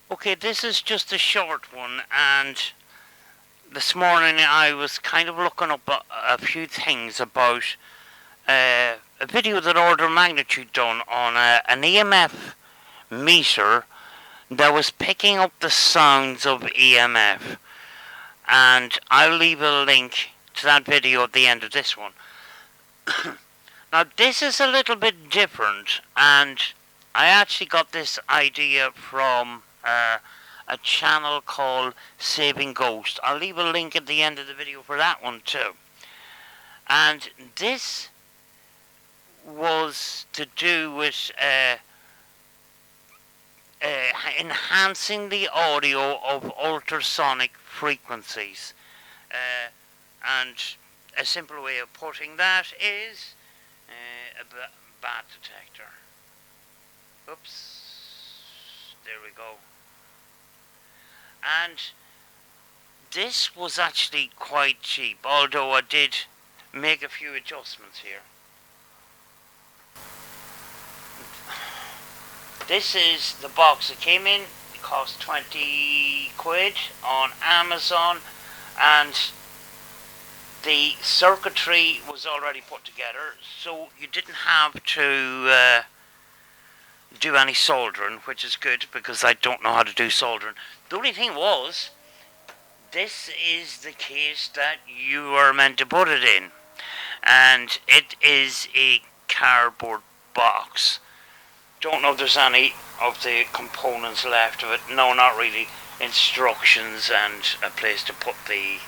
Okay, this is just a short one, and this morning I was kind of looking up a few things about a video that Order of Magnitude done on an EMF meter that was picking up the sounds of EMF. And I'll leave a link to that video at the end of this one. Now, this is a little bit different, and I actually got this idea from a channel called Saving Ghost. I'll leave a link at the end of the video for that one too. And this was to do with enhancing the audio of ultrasonic frequencies. And a simple way of putting that is a bat detector. Oops. There we go. And this was actually quite cheap, although I did make a few adjustments here. This is the box it came in. It cost 20 quid on Amazon, and the circuitry was already put together, so you didn't have to do any soldering, which is good because I don't know how to do soldering. The only thing was, this is the case that you are meant to put it in, and it is a cardboard box. Don't know if there's any of the components left of it. No, not really. Instructions and a place to put the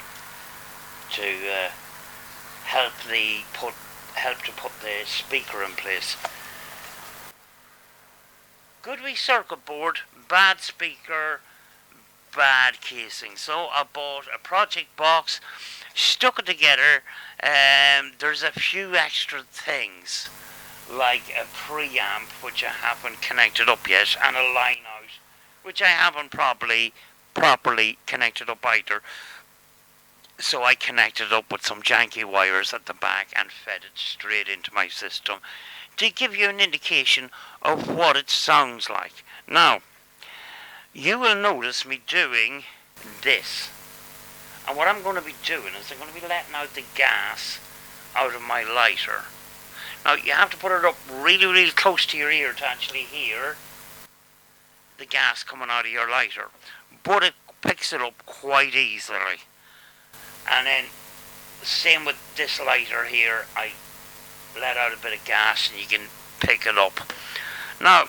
help to put the speaker in place. Good wee circuit board, bad speaker, bad casing. So I bought a project box, stuck it together. There's a few extra things, like a preamp, which I haven't connected up yet, and a line out, which I haven't properly connected up either. So I connected up with some janky wires at the back and fed it straight into my system to give you an indication of what it sounds like. Now, you will notice me doing this. And what I'm going to be doing is I'm going to be letting out the gas out of my lighter. Now, you have to put it up really, really close to your ear to actually hear the gas coming out of your lighter. But it picks it up quite easily. And then, same with this lighter here, I let out a bit of gas and you can pick it up. Now,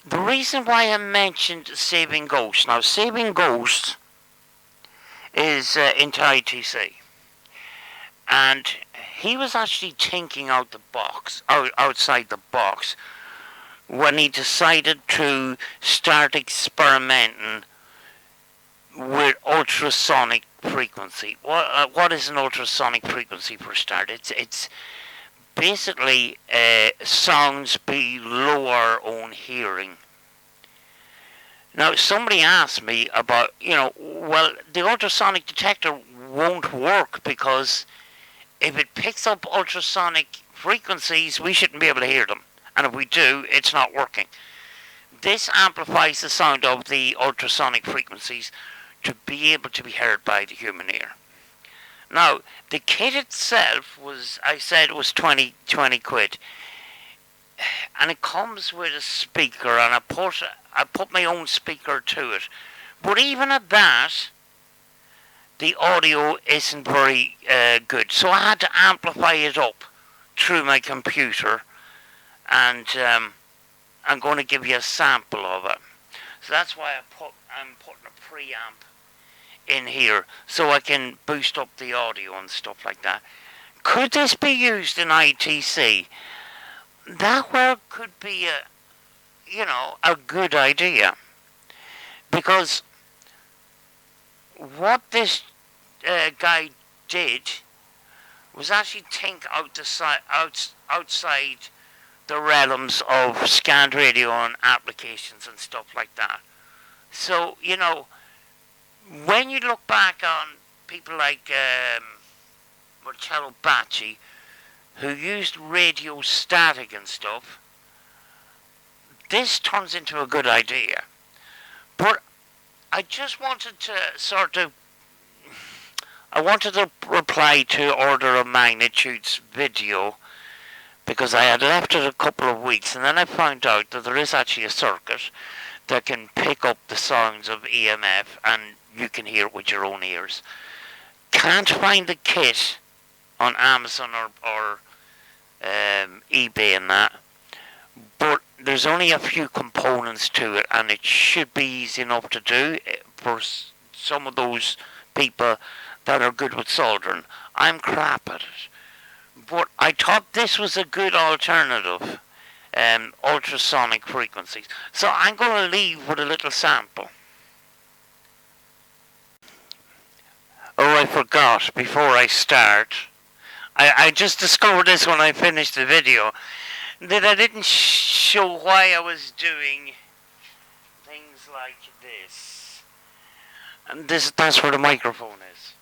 the reason why I mentioned Saving Ghost. Now, Saving Ghost is into ITC. And he was actually thinking out the box, outside the box, when he decided to start experimenting with ultrasonic frequency. What is an ultrasonic frequency for a start? It's basically sounds below our own hearing. Now, somebody asked me about, well, the ultrasonic detector won't work because if it picks up ultrasonic frequencies, we shouldn't be able to hear them. And if we do, it's not working. This amplifies the sound of the ultrasonic frequencies to be able to be heard by the human ear. Now, the kit itself was 20 quid. And it comes with a speaker, and I put my own speaker to it. But even at that, the audio isn't very good. So I had to amplify it up through my computer, and I'm going to give you a sample of it. So that's why I'm putting a preamp in here so I can boost up the audio and stuff like that. Could this be used in ITC? That well could be a good idea, because what this guy did was actually think outside the realms of scanned radio and applications and stuff like that. So, when you look back on people like Marcello Bacci, who used radio static and stuff, this turns into a good idea. But I just wanted to I wanted to reply to Order of Magnitude's video because I had left it a couple of weeks, and then I found out that there is actually a circuit that can pick up the sounds of EMF and you can hear it with your own ears. Can't find the kit on Amazon or eBay and that, but there's only a few components to it, and it should be easy enough to do for some of those people that are good with soldering. I'm crap at it, but I thought this was a good alternative, ultrasonic frequencies. So I'm going to leave with a little sample. Oh, I forgot before I start. I just discovered this when I finished the video, that I didn't show why I was doing things like this. And that's where the microphone is.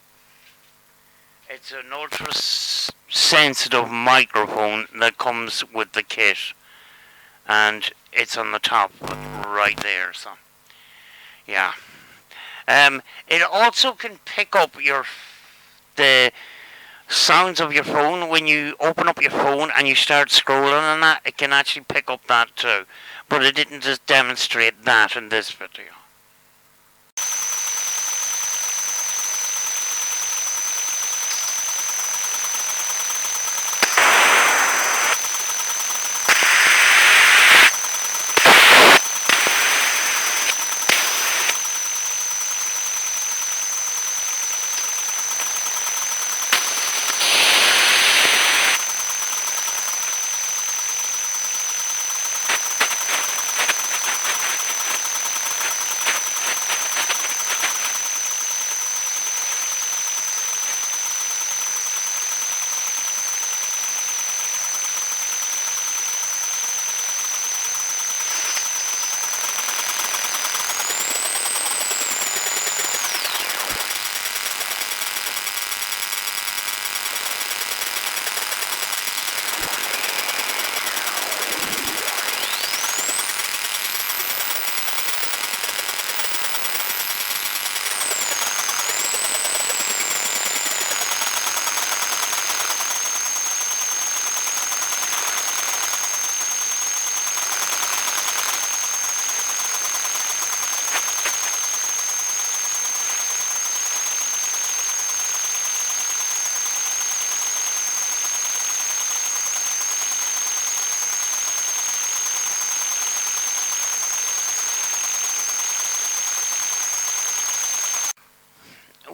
It's an ultra-sensitive microphone that comes with the kit. And it's on the top right there, so yeah. It also can pick up the sounds of your phone. When you open up your phone and you start scrolling and that, it can actually pick up that too. But it didn't just demonstrate that in this video.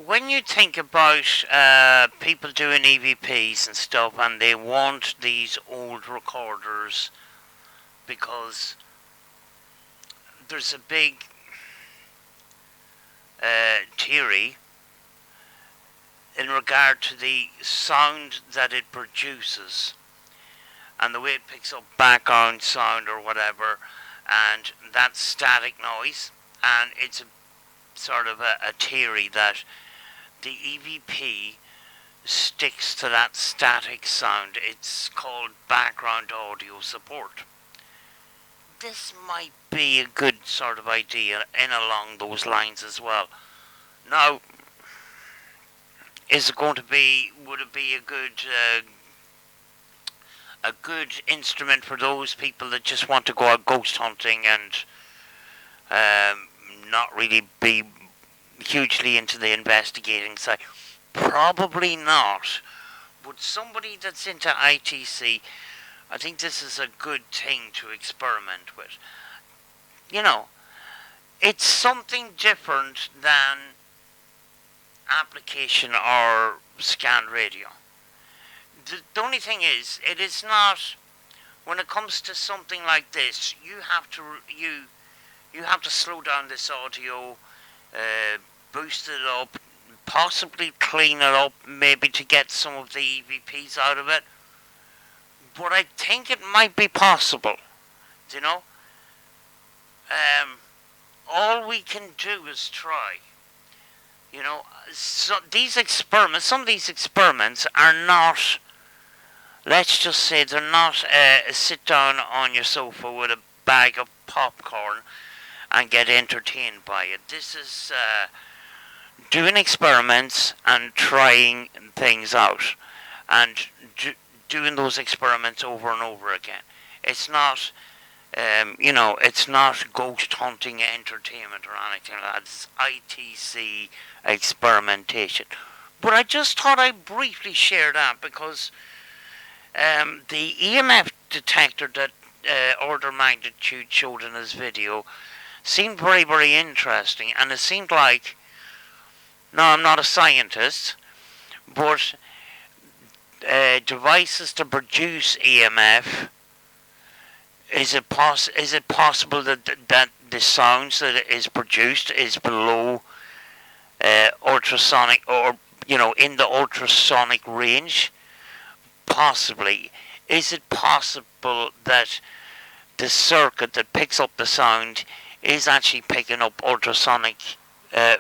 When you think about people doing EVPs and stuff, and they want these old recorders because there's a big theory in regard to the sound that it produces and the way it picks up background sound or whatever, and that static noise, and it's a sort of a theory that the EVP sticks to that static sound. It's called background audio support. This might be a good sort of idea in along those lines as well. Now, is it going to be, would it be a good instrument for those people that just want to go out ghost hunting and not really be hugely into the investigating side? Probably not. But somebody that's into ITC, I think this is a good thing to experiment with. You know, it's something different than application or scan radio. The only thing is, it is not, when it comes to something like this, you have to slow down this audio, boost it up, possibly clean it up, maybe to get some of the EVPs out of it. But I think it might be possible, you know. All we can do is try. You know, so these experiments, some of these experiments are not, let's just say, they're not sit down on your sofa with a bag of popcorn and get entertained by it. This is doing experiments and trying things out, and doing those experiments over and over again. It's not, it's not ghost hunting entertainment or anything like that. It's ITC experimentation. But I just thought I'd briefly share that because the EMF detector that order magnitude showed in his video seemed very, very interesting, and it seemed like, no, I'm not a scientist, but devices to produce EMF, is it possible that the sounds that is produced is below ultrasonic, or in the ultrasonic range? Possibly. Is it possible that the circuit that picks up the sound is actually picking up ultrasonic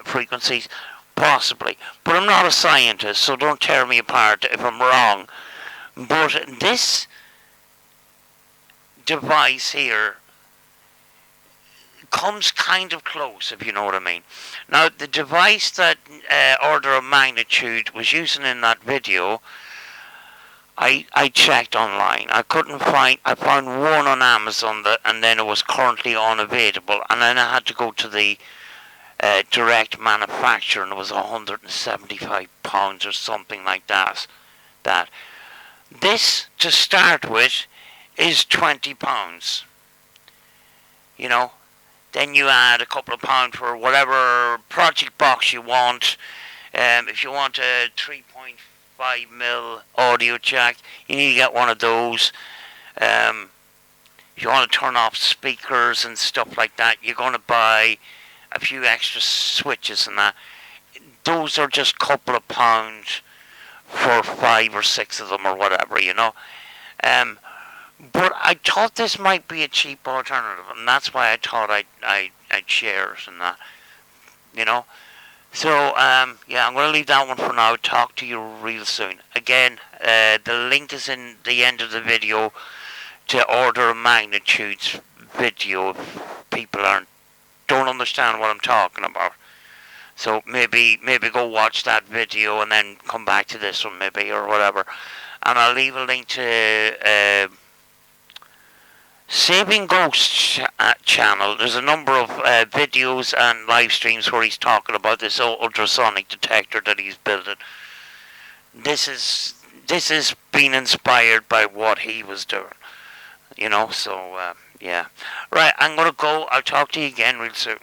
frequencies? Possibly. But I'm not a scientist, so don't tear me apart if I'm wrong. But this device here comes kind of close, if you know what I mean. Now, the device that order of magnitude was using in that video, I checked online. I found one on Amazon, and then it was currently unavailable, and then I had to go to the direct manufacturer, and it was £175 or something like that. This, to start with, is £20. Then you add a couple of pounds for whatever project box you want. If you want a 3.5mm audio jack, you need to get one of those. If you want to turn off speakers and stuff like that, you're going to buy a few extra switches and that. Those are just a couple of pounds for 5 or 6 of them or whatever, But I thought this might be a cheap alternative, and that's why I thought I'd share it and that, So, I'm going to leave that one for now. Talk to you real soon. Again, the link is in the end of the video to order of magnitudes video if people don't understand what I'm talking about. So maybe go watch that video and then come back to this one maybe, or whatever. And I'll leave a link to Saving Ghosts channel. There's a number of videos and live streams where he's talking about this ultrasonic detector that he's building. This is being inspired by what he was doing, so yeah. Right, I'm gonna go. I'll talk to you again real soon.